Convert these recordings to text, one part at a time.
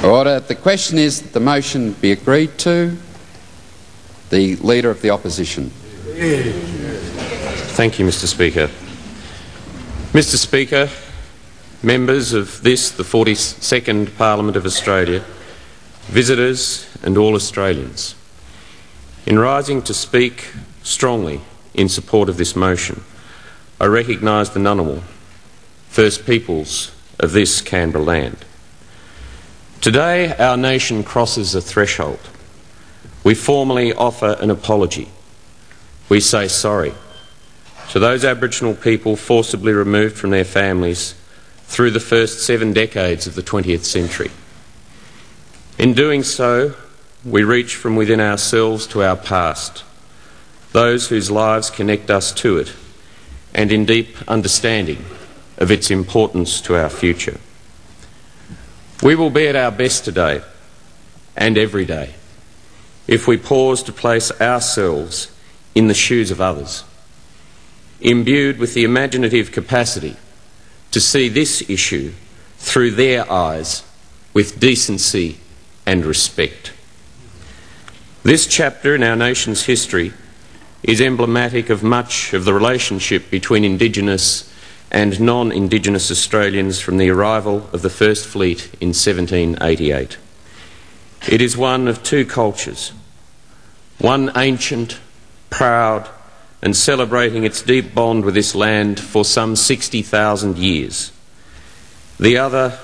Order. The question is that the motion be agreed to. The Leader of the Opposition. Thank you, Mr. Speaker. Mr. Speaker, members of this, the 42nd Parliament of Australia, visitors and all Australians, in rising to speak strongly in support of this motion, I recognise the Ngunnawal, First Peoples of this Canberra land. Today, our nation crosses a threshold. We formally offer an apology. We say sorry to those Aboriginal people forcibly removed from their families through the first 7 decades of the 20th century. In doing so, we reach from within ourselves to our past, those whose lives connect us to it, and in deep understanding of its importance to our future. We will be at our best today, and every day, if we pause to place ourselves in the shoes of others, imbued with the imaginative capacity to see this issue through their eyes with decency and respect. This chapter in our nation's history is emblematic of much of the relationship between Indigenous and non-Indigenous Australians from the arrival of the First Fleet in 1788. It is one of two cultures, one ancient, proud, and celebrating its deep bond with this land for some 60,000 years. The other,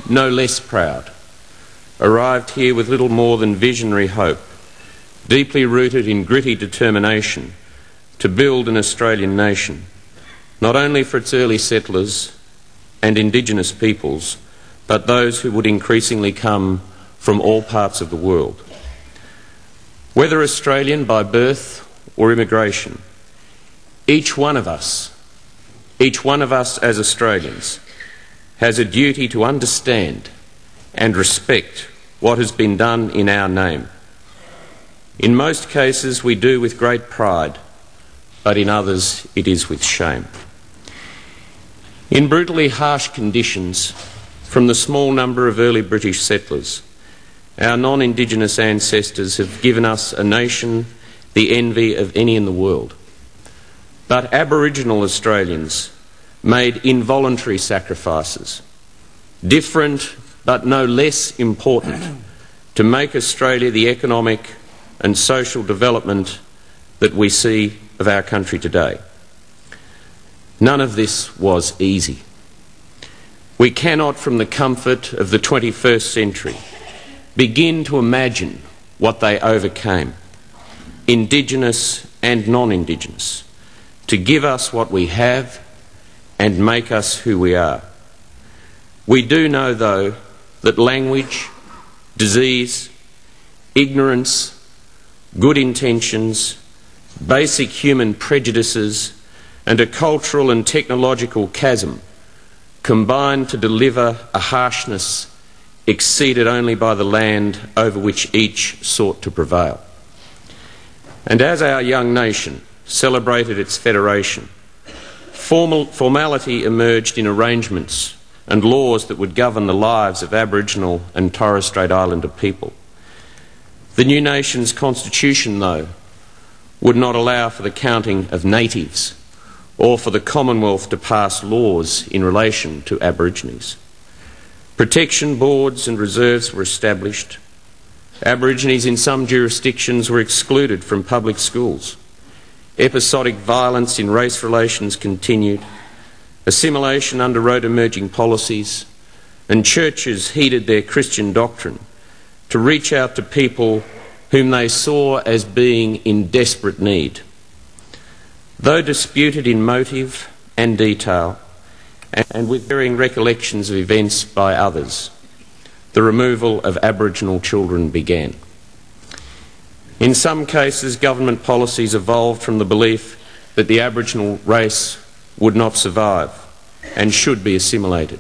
no less proud, arrived here with little more than visionary hope, deeply rooted in gritty determination to build an Australian nation, not only for its early settlers and Indigenous peoples, but those who would increasingly come from all parts of the world. Whether Australian by birth or immigration, each one of us as Australians has a duty to understand and respect what has been done in our name. In most cases we do with great pride, but in others it is with shame. In brutally harsh conditions, from the small number of early British settlers, our non-Indigenous ancestors have given us a nation the envy of any in the world. But Aboriginal Australians made involuntary sacrifices, different but no less important, to make Australia the economic and social development that we see of our country today. None of this was easy. We cannot, from the comfort of the 21st century, begin to imagine what they overcame, Indigenous and non-Indigenous, to give us what we have and make us who we are. We do know, though, that language, disease, ignorance, good intentions, basic human prejudices, and a cultural and technological chasm combine to deliver a harshness exceeded only by the land over which each sought to prevail. And as our young nation celebrated its federation, formality emerged in arrangements and laws that would govern the lives of Aboriginal and Torres Strait Islander people. The new nation's constitution, though, would not allow for the counting of natives or for the Commonwealth to pass laws in relation to Aborigines. Protection boards and reserves were established. Aborigines in some jurisdictions were excluded from public schools. Episodic violence in race relations continued. Assimilation underwrote emerging policies, and churches heeded their Christian doctrine to reach out to people whom they saw as being in desperate need. Though disputed in motive and detail, and with varying recollections of events by others, the removal of Aboriginal children began. In some cases, government policies evolved from the belief that the Aboriginal race would not survive and should be assimilated.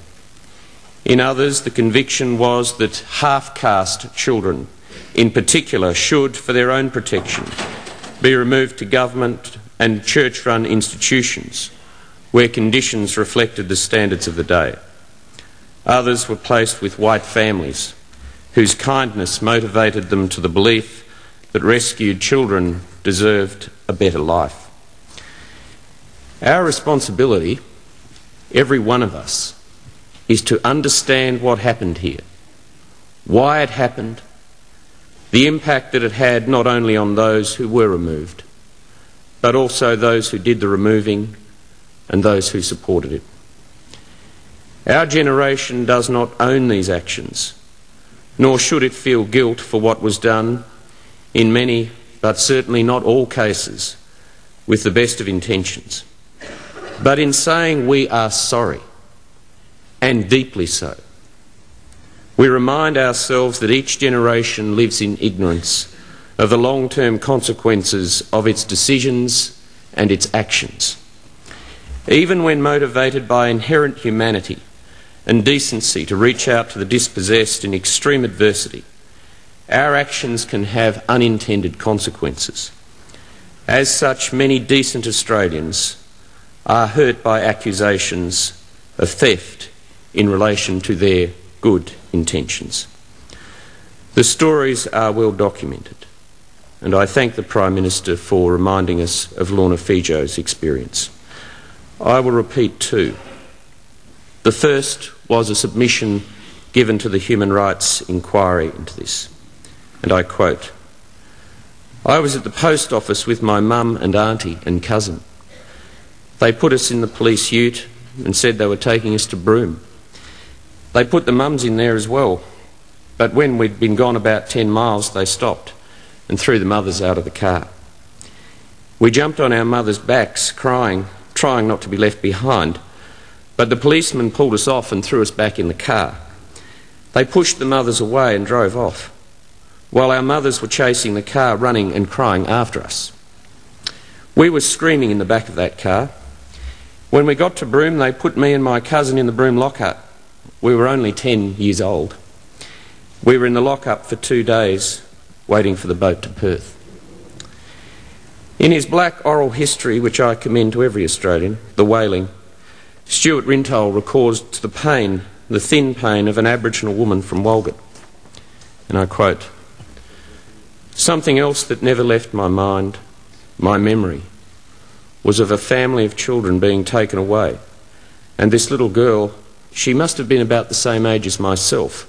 In others, the conviction was that half-caste children, in particular, should, for their own protection, be removed to government and church-run institutions where conditions reflected the standards of the day. Others were placed with white families whose kindness motivated them to the belief that rescued children deserved a better life. Our responsibility, every one of us, is to understand what happened here, why it happened, the impact that it had not only on those who were removed, but also those who did the removing and those who supported it. Our generation does not own these actions, nor should it feel guilt for what was done in many, but certainly not all cases, with the best of intentions. But in saying we are sorry, and deeply so, we remind ourselves that each generation lives in ignorance of the long-term consequences of its decisions and its actions. Even when motivated by inherent humanity and decency to reach out to the dispossessed in extreme adversity, our actions can have unintended consequences. As such, many decent Australians are hurt by accusations of theft in relation to their good intentions. The stories are well documented, and I thank the Prime Minister for reminding us of Lorna Fijo's experience. I will repeat two. The first was a submission given to the Human Rights Inquiry into this, and I quote, "I was at the post office with my mum and auntie and cousin. They put us in the police ute and said they were taking us to Broome. They put the mums in there as well, but when we'd been gone about 10 miles they stopped and threw the mothers out of the car. We jumped on our mothers' backs, crying, trying not to be left behind, but the policeman pulled us off and threw us back in the car. They pushed the mothers away and drove off, while our mothers were chasing the car, running and crying after us. We were screaming in the back of that car. When we got to Broome, they put me and my cousin in the Broome lockup. We were only 10 years old. We were in the lockup for 2 days, waiting for the boat to Perth." In his black oral history, which I commend to every Australian, The Wailing, Stuart Rintoul records the pain, the thin pain of an Aboriginal woman from Walgett. And I quote, "Something else that never left my mind, my memory, was of a family of children being taken away. And this little girl, she must have been about the same age as myself.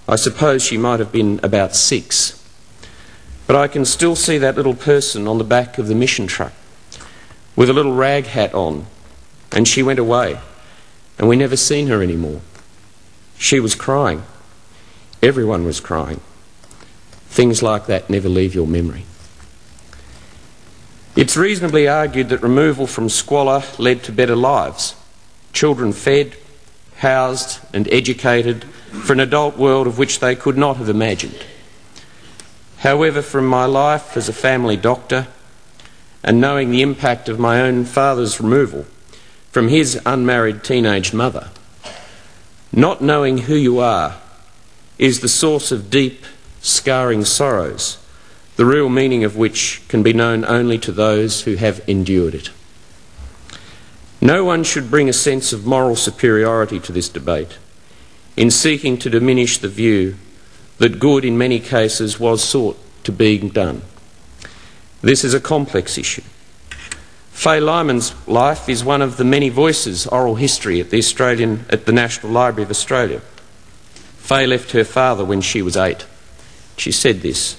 I suppose she might have been about 6. But I can still see that little person on the back of the mission truck with a little rag hat on, and she went away, and we never seen her anymore. She was crying. Everyone was crying. Things like that never leave your memory." It's reasonably argued that removal from squalor led to better lives. Children fed, housed and educated for an adult world of which they could not have imagined. However, from my life as a family doctor and knowing the impact of my own father's removal from his unmarried teenage mother, not knowing who you are is the source of deep, scarring sorrows, the real meaning of which can be known only to those who have endured it. No one should bring a sense of moral superiority to this debate in seeking to diminish the view that good in many cases was sought to be done. This is a complex issue. Faye Lyman's life is one of the many voices oral history at the National Library of Australia. Faye left her father when she was 8. She said this,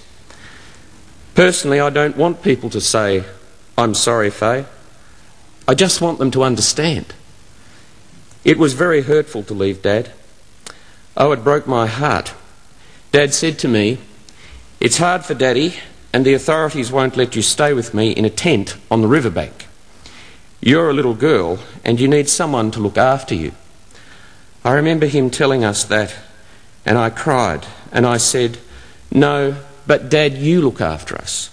"Personally, I don't want people to say, 'I'm sorry, Faye.' I just want them to understand. It was very hurtful to leave Dad. Oh, it broke my heart. Dad said to me, 'It's hard for Daddy, and the authorities won't let you stay with me in a tent on the riverbank. You're a little girl, and you need someone to look after you.' I remember him telling us that, and I cried, and I said, 'No, but Dad, you look after us.'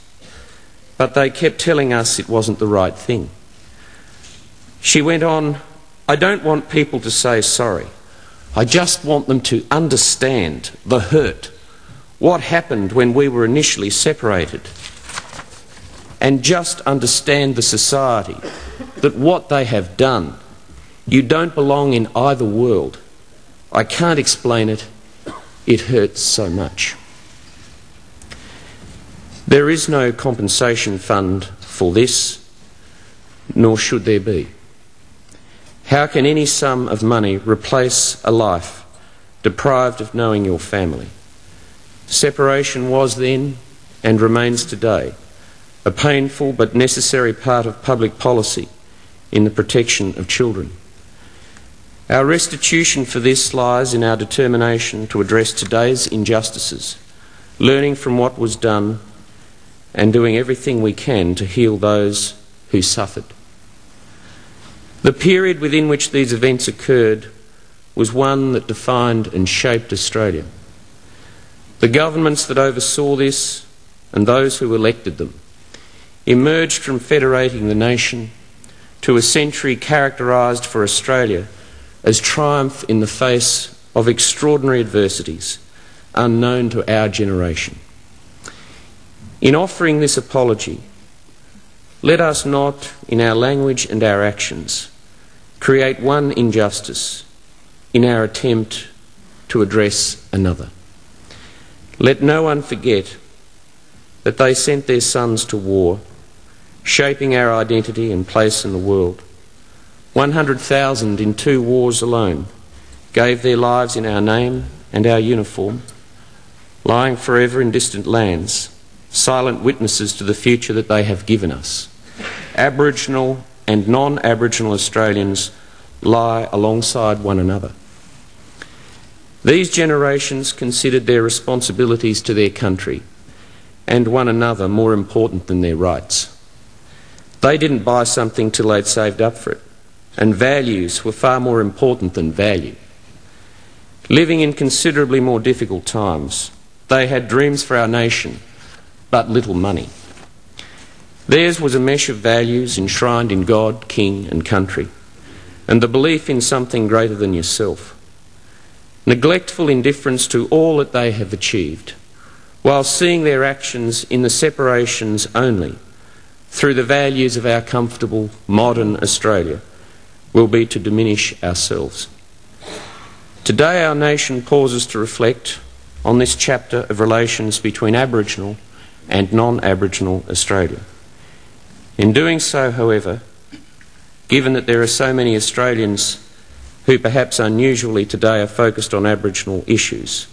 But they kept telling us it wasn't the right thing." She went on, "I don't want people to say sorry. I just want them to understand the hurt, what happened when we were initially separated, and just understand the society, that what they have done, you don't belong in either world. I can't explain it. It hurts so much. There is no compensation fund for this, nor should there be. How can any sum of money replace a life deprived of knowing your family? Separation was then, and remains today, a painful but necessary part of public policy in the protection of children. Our restitution for this lies in our determination to address today's injustices, learning from what was done and doing everything we can to heal those who suffered. The period within which these events occurred was one that defined and shaped Australia. The governments that oversaw this and those who elected them emerged from federating the nation to a century characterised for Australia as triumph in the face of extraordinary adversities unknown to our generation. In offering this apology, let us not, in our language and our actions, create one injustice in our attempt to address another. Let no one forget that they sent their sons to war, shaping our identity and place in the world. 100,000 in 2 wars alone gave their lives in our name and our uniform, lying forever in distant lands, silent witnesses to the future that they have given us. Aboriginal and non-Aboriginal Australians lie alongside one another. These generations considered their responsibilities to their country and one another more important than their rights. They didn't buy something till they'd saved up for it, and values were far more important than value. Living in considerably more difficult times, they had dreams for our nation, but little money. Theirs was a mesh of values enshrined in God, King and country, and the belief in something greater than yourself. Neglectful indifference to all that they have achieved, while seeing their actions in the separations only through the values of our comfortable modern Australia, will be to diminish ourselves. Today our nation pauses to reflect on this chapter of relations between Aboriginal and non-Aboriginal Australia. In doing so, however, given that there are so many Australians who perhaps unusually today are focused on Aboriginal issues,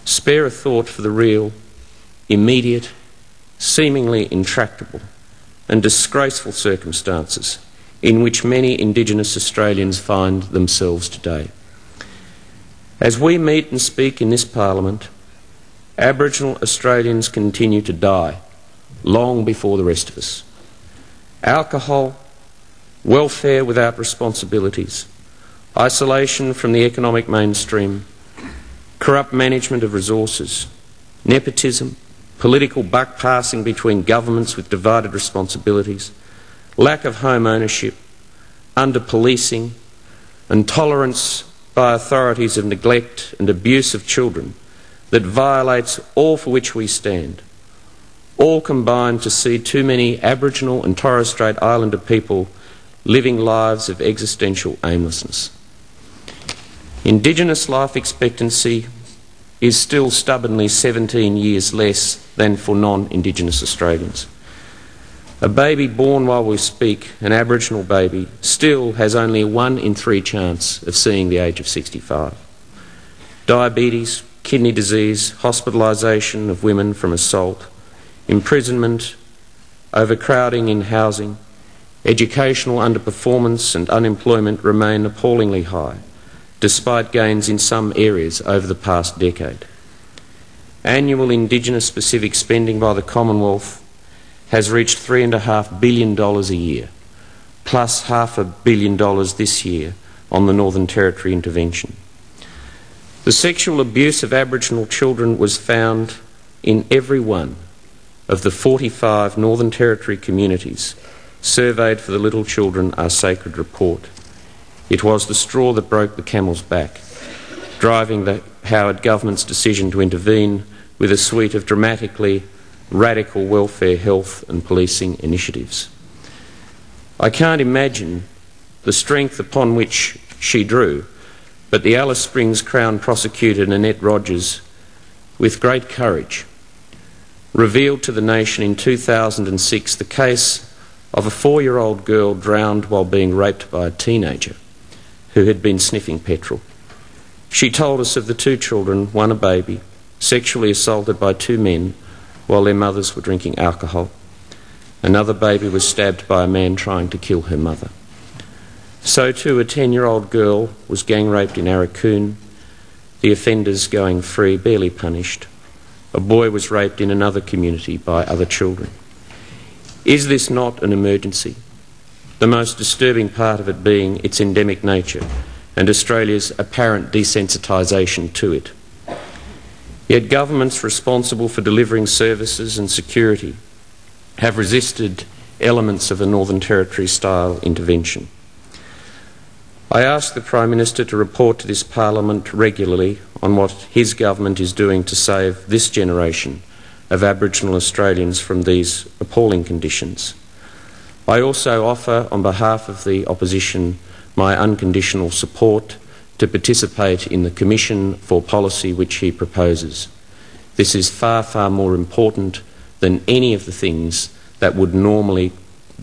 spare a thought for the real, immediate, seemingly intractable and disgraceful circumstances in which many Indigenous Australians find themselves today. As we meet and speak in this Parliament, Aboriginal Australians continue to die long before the rest of us. Alcohol, welfare without responsibilities, isolation from the economic mainstream, corrupt management of resources, nepotism, political buck-passing between governments with divided responsibilities, lack of home ownership, under-policing, and tolerance by authorities of neglect and abuse of children that violates all for which we stand, all combine to see too many Aboriginal and Torres Strait Islander people living lives of existential aimlessness. Indigenous life expectancy is still stubbornly 17 years less than for non-Indigenous Australians. A baby born while we speak, an Aboriginal baby, still has only a 1 in 3 chance of seeing the age of 65. Diabetes, kidney disease, hospitalisation of women from assault, imprisonment, overcrowding in housing, educational underperformance and unemployment remain appallingly high, despite gains in some areas over the past decade. Annual Indigenous-specific spending by the Commonwealth has reached $3.5 billion a year, plus $500 million this year on the Northern Territory intervention. The sexual abuse of Aboriginal children was found in every one of the 45 Northern Territory communities surveyed for the Little Children Are Sacred report. It was the straw that broke the camel's back, driving the Howard government's decision to intervene with a suite of dramatically radical welfare, health and policing initiatives. I can't imagine the strength upon which she drew but the Alice Springs Crown prosecutor Nanette Rogers, with great courage, revealed to the nation in 2006 the case of a 4-year-old girl drowned while being raped by a teenager who had been sniffing petrol. She told us of the 2 children, one a baby, sexually assaulted by 2 men while their mothers were drinking alcohol. Another baby was stabbed by a man trying to kill her mother. So too a 10-year-old girl was gang raped in Arakoon, the offenders going free, barely punished. A boy was raped in another community by other children. Is this not an emergency? The most disturbing part of it being its endemic nature and Australia's apparent desensitisation to it. Yet governments responsible for delivering services and security have resisted elements of a Northern Territory-style intervention. I ask the Prime Minister to report to this Parliament regularly on what his government is doing to save this generation of Aboriginal Australians from these appalling conditions. I also offer, on behalf of the opposition, my unconditional support to participate in the Commission for Policy which he proposes. This is far, far more important than any of the things that would normally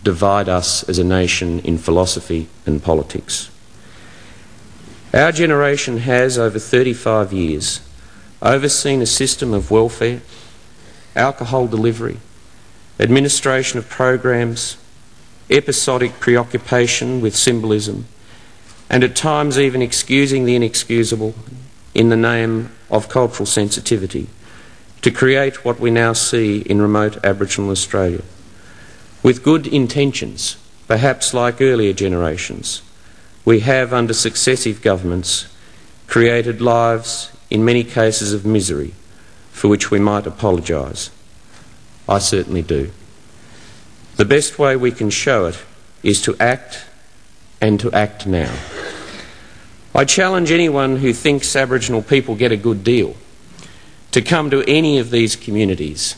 divide us as a nation in philosophy and politics. Our generation has, over 35 years, overseen a system of welfare, alcohol delivery, administration of programs, episodic preoccupation with symbolism, and at times even excusing the inexcusable in the name of cultural sensitivity, to create what we now see in remote Aboriginal Australia. With good intentions, perhaps like earlier generations, we have, under successive governments, created lives, in many cases of misery, for which we might apologise. I certainly do. The best way we can show it is to act, and to act now. I challenge anyone who thinks Aboriginal people get a good deal to come to any of these communities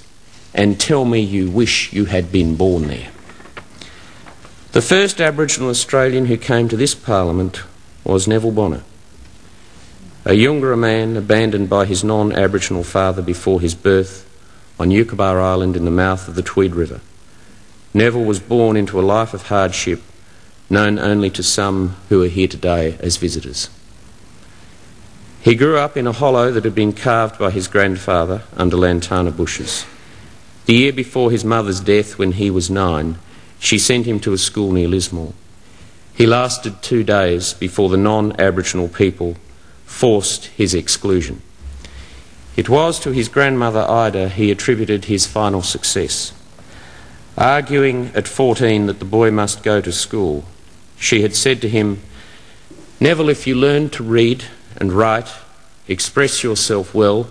and tell me you wish you had been born there. The first Aboriginal Australian who came to this Parliament was Neville Bonner, a Yungarra man abandoned by his non-Aboriginal father before his birth on Yuckabar Island in the mouth of the Tweed River. Neville was born into a life of hardship known only to some who are here today as visitors. He grew up in a hollow that had been carved by his grandfather under lantana bushes. The year before his mother's death, when he was 9, she sent him to a school near Lismore. He lasted 2 days before the non-Aboriginal people forced his exclusion. It was to his grandmother Ida he attributed his final success. Arguing at 14 that the boy must go to school, she had said to him, "Neville, if you learn to read and write, express yourself well,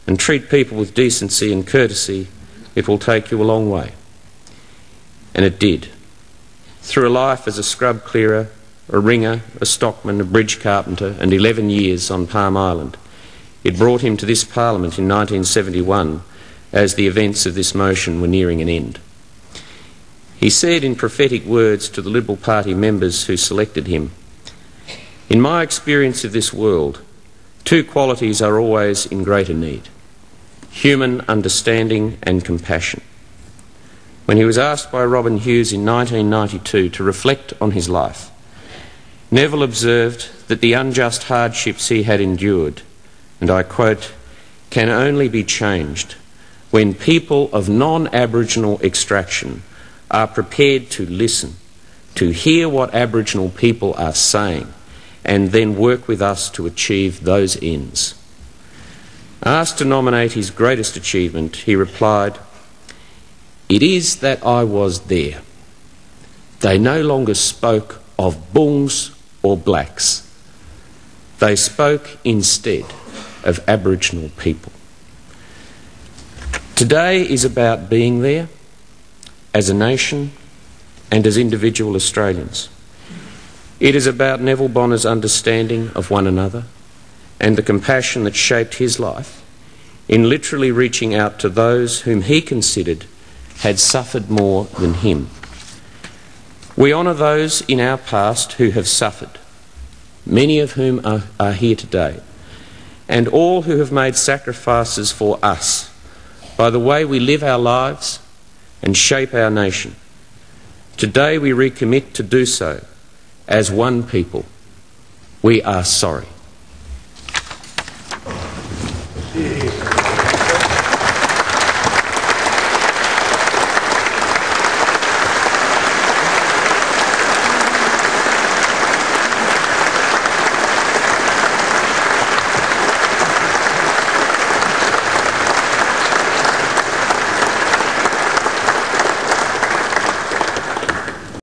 and treat people with decency and courtesy, it will take you a long way." And it did. Through a life as a scrub clearer, a ringer, a stockman, a bridge carpenter, and 11 years on Palm Island, it brought him to this Parliament in 1971 as the events of this motion were nearing an end. He said in prophetic words to the Liberal Party members who selected him, "In my experience of this world, 2 qualities are always in greater need: human understanding and compassion." When he was asked by Robin Hughes in 1992 to reflect on his life, Neville observed that the unjust hardships he had endured, and I quote, "can only be changed when people of non-Aboriginal extraction are prepared to listen, to hear what Aboriginal people are saying, and then work with us to achieve those ends." Asked to nominate his greatest achievement, he replied, "It is that I was there. They no longer spoke of Bungs or blacks. They spoke instead of Aboriginal people." Today is about being there as a nation and as individual Australians. It is about Neville Bonner's understanding of one another and the compassion that shaped his life in literally reaching out to those whom he considered had suffered more than him. We honour those in our past who have suffered, many of whom are here today, and all who have made sacrifices for us by the way we live our lives and shape our nation. Today we recommit to do so as one people. We are sorry.